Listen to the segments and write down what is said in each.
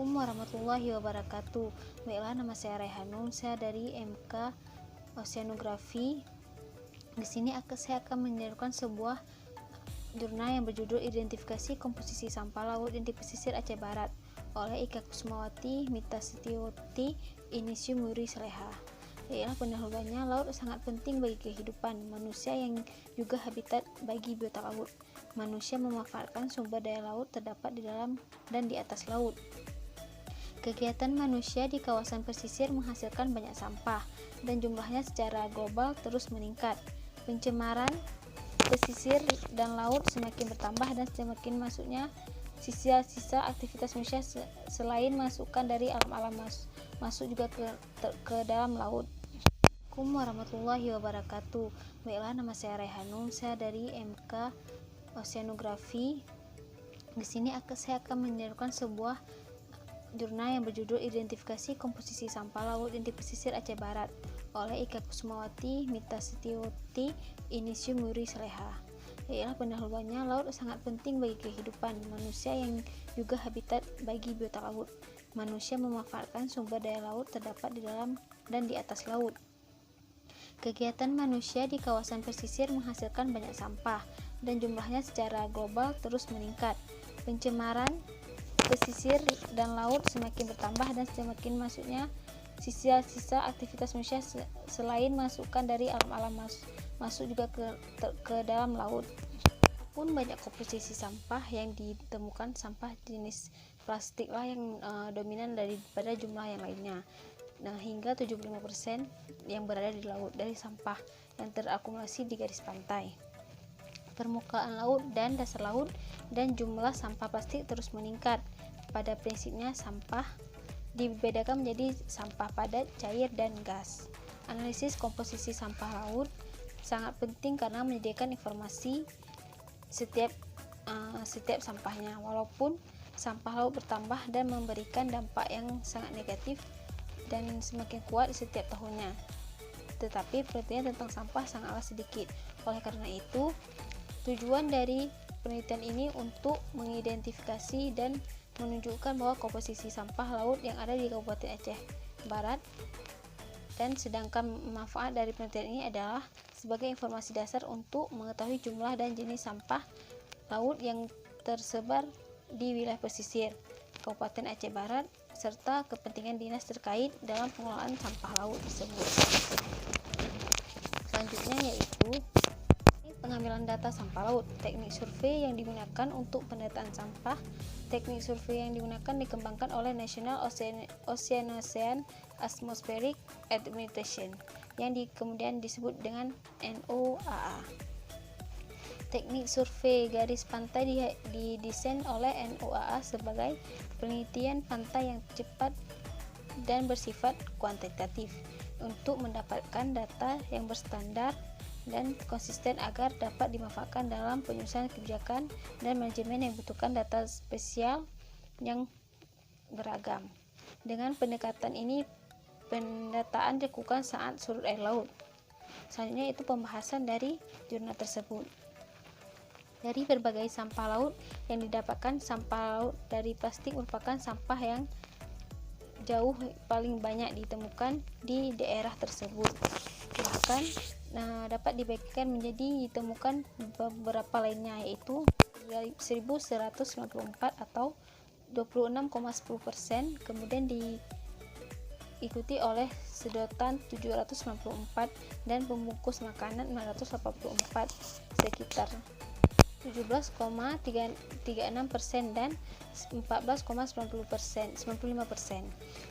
Assalamualaikum warahmatullahi wabarakatuh. Baiklah, nama saya Rehanum, saya dari MK Oceanografi. Di sini saya akan menyajikan sebuah jurnal yang berjudul Identifikasi Komposisi Sampah Laut di Pesisir Aceh Barat oleh Ika Kusmawati, Mita Setioti, Inisium Muri Saleha. Baiklah, pendahuluannya, laut sangat penting bagi kehidupan manusia yang juga habitat bagi biota laut. Manusia memanfaatkan sumber daya laut terdapat di dalam dan di atas laut. Kegiatan manusia di kawasan pesisir menghasilkan banyak sampah dan jumlahnya secara global terus meningkat. Pencemaran pesisir dan laut semakin bertambah dan semakin masuknya sisa-sisa aktivitas manusia selain masukan dari alam-alam masuk juga ke dalam laut. Assalamualaikum warahmatullahi wabarakatuh. Baiklah, nama saya Rehanum, saya dari MK Oceanografi. Di sini saya akan menyajikan sebuah jurnal yang berjudul Identifikasi Komposisi Sampah Laut di Pesisir Aceh Barat oleh Ika Kusmawati, Mita Setioti, Inisium Muri Saleha. Baiklah, pendahuluannya, laut sangat penting bagi kehidupan manusia yang juga habitat bagi biota laut. Manusia memanfaatkan sumber daya laut terdapat di dalam dan di atas laut. Kegiatan manusia di kawasan pesisir menghasilkan banyak sampah dan jumlahnya secara global terus meningkat. Pencemaran pesisir dan laut semakin bertambah dan semakin masuknya sisa-sisa aktivitas manusia selain masukan dari alam-alam masuk juga ke dalam laut. Pun banyak komposisi sampah yang ditemukan, sampah jenis plastik lah yang dominan daripada jumlah yang lainnya. Nah, hingga 75% yang berada di laut dari sampah yang terakumulasi di garis pantai, permukaan laut dan dasar laut, dan jumlah sampah plastik terus meningkat. Pada prinsipnya, sampah dibedakan menjadi sampah padat, cair, dan gas. Analisis komposisi sampah laut sangat penting karena menyediakan informasi setiap sampahnya. Walaupun sampah laut bertambah dan memberikan dampak yang sangat negatif dan semakin kuat setiap tahunnya, tetapi penelitian tentang sampah sangatlah sedikit. Oleh karena itu, tujuan dari penelitian ini untuk mengidentifikasi dan menunjukkan bahwa komposisi sampah laut yang ada di Kabupaten Aceh Barat, dan sedangkan manfaat dari penelitian ini adalah sebagai informasi dasar untuk mengetahui jumlah dan jenis sampah laut yang tersebar di wilayah pesisir Kabupaten Aceh Barat serta kepentingan dinas terkait dalam pengelolaan sampah laut tersebut. Selanjutnya yaitu pengambilan data sampah laut. Teknik survei yang digunakan untuk pendataan sampah. Teknik survei yang digunakan dikembangkan oleh National Ocean Atmospheric Administration yang kemudian disebut dengan NOAA. Teknik survei garis pantai didesain oleh NOAA sebagai penelitian pantai yang cepat dan bersifat kuantitatif untuk mendapatkan data yang berstandar dan konsisten agar dapat dimanfaatkan dalam penyusunan kebijakan dan manajemen yang membutuhkan data spesial yang beragam. Dengan pendekatan ini, pendataan dilakukan saat surut air laut. Selanjutnya itu pembahasan dari jurnal tersebut. Dari berbagai sampah laut yang didapatkan, sampah laut dari plastik merupakan sampah yang jauh paling banyak ditemukan di daerah tersebut. Bahkan dapat dibagikan menjadi ditemukan beberapa lainnya, yaitu 1194 atau 26,10%, kemudian diikuti oleh sedotan 794 dan pembungkus makanan 484 sekitar 17,36% dan 14,95%,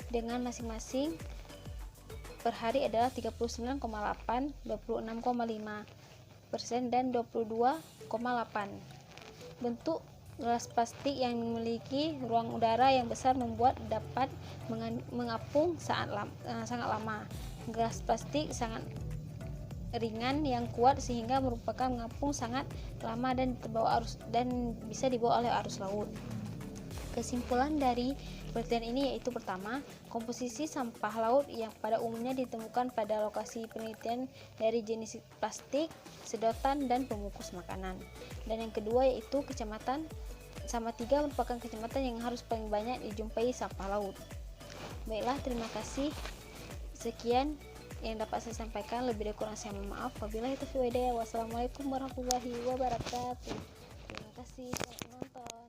dengan masing-masing per hari adalah 39,8, 26,5% dan 22,8. Bentuk gelas plastik yang memiliki ruang udara yang besar membuat dapat mengapung sangat lama. Gelas plastik sangat ringan yang kuat sehingga merupakan mengapung sangat lama dan bisa dibawa oleh arus laut. Kesimpulan dari penelitian ini yaitu pertama, komposisi sampah laut yang pada umumnya ditemukan pada lokasi penelitian dari jenis plastik, sedotan, dan pembungkus makanan. Dan yang kedua yaitu kecamatan Samatiga merupakan kecamatan yang harus paling banyak dijumpai sampah laut. Baiklah, terima kasih. Sekian yang dapat saya sampaikan, lebih dari kurang saya mohon maaf. Wabillahi taufiq wal hidayah. Wassalamualaikum warahmatullahi wabarakatuh. Terima kasih telah menonton.